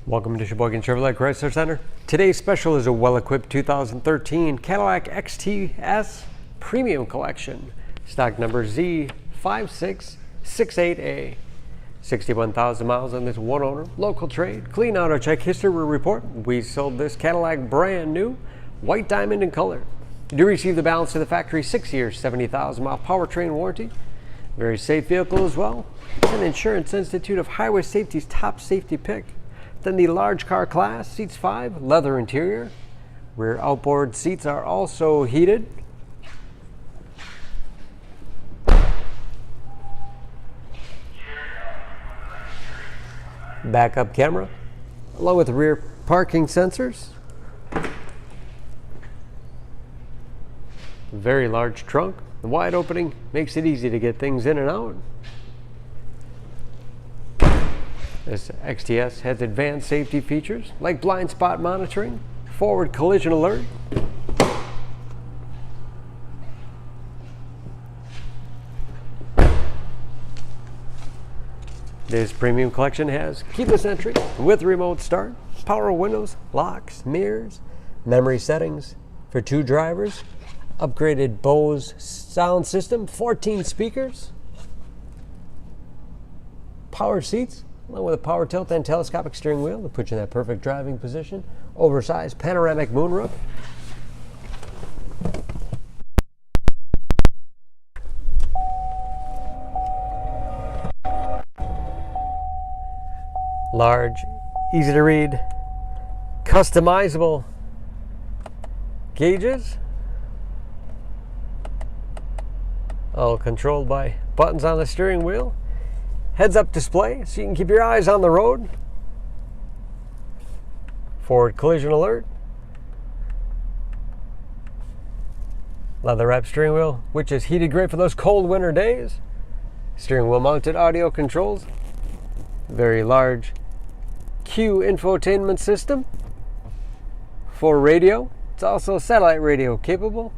Welcome to Sheboygan Chevrolet Chrysler Center. Today's special is a well-equipped 2013 Cadillac XTS Premium Collection. Stock number Z5668A. 61,000 miles on this one owner, local trade, clean auto check history report. We sold this Cadillac brand new, white diamond in color. You do receive the balance of the factory 6 years, 70,000 mile powertrain warranty. Very safe vehicle as well. It's an Insurance Institute of Highway Safety's top safety pick. Then the large car class, seats 5, leather interior. Rear outboard seats are also heated. Backup camera, along with rear parking sensors. Very large trunk. The wide opening makes it easy to get things in and out. This XTS has advanced safety features like blind spot monitoring, forward collision alert, this premium collection has keyless entry with remote start, power windows, locks, mirrors, memory settings for 2 drivers, upgraded Bose sound system, 14 speakers, power seats, along with a power tilt and telescopic steering wheel to put you in that perfect driving position. Oversized panoramic moonroof. Large, easy to read, customizable gauges. All controlled by buttons on the steering wheel. Heads-up display so you can keep your eyes on the road. Forward collision alert. Leather-wrapped steering wheel, which is heated great for those cold winter days. Steering wheel mounted audio controls. Very large Q infotainment system. For radio, it's also satellite radio capable.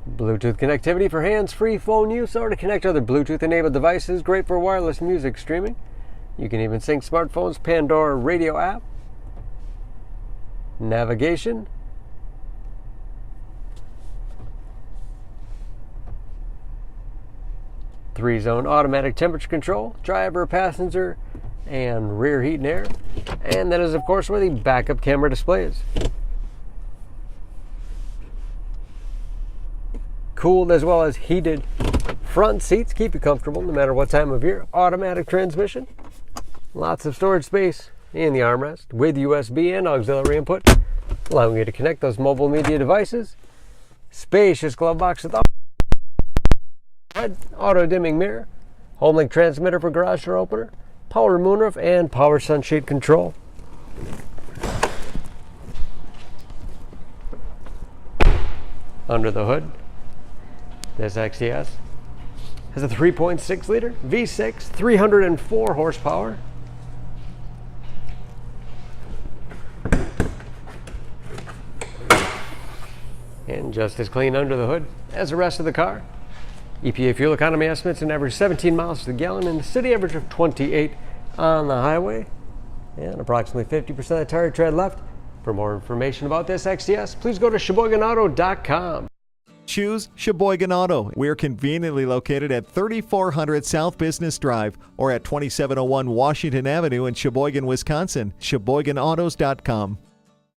Bluetooth connectivity for hands-free phone use or to connect other Bluetooth-enabled devices. Great for wireless music streaming. You can even sync smartphones, Pandora radio app. Navigation. Three-zone automatic temperature control, driver, passenger, and rear heat and air. And that is, of course, where the backup camera display is. Cooled as well as heated front seats, keep you comfortable no matter what time of year. Automatic transmission, lots of storage space in the armrest with USB and auxiliary input, allowing you to connect those mobile media devices. Spacious glove box with auto dimming mirror, home link transmitter for garage door opener, power moonroof, and power sunshade control. Under the hood, this XTS has a 3.6 liter V6, 304 horsepower. And just as clean under the hood as the rest of the car. EPA fuel economy estimates an average 17 miles to the gallon and the city average of 28 on the highway. And approximately 50% of the tire tread left. For more information about this XTS, please go to SheboyganAuto.com. Choose Sheboygan Auto. We're conveniently located at 3400 South Business Drive or at 2701 Washington Avenue in Sheboygan, Wisconsin. SheboyganAutos.com.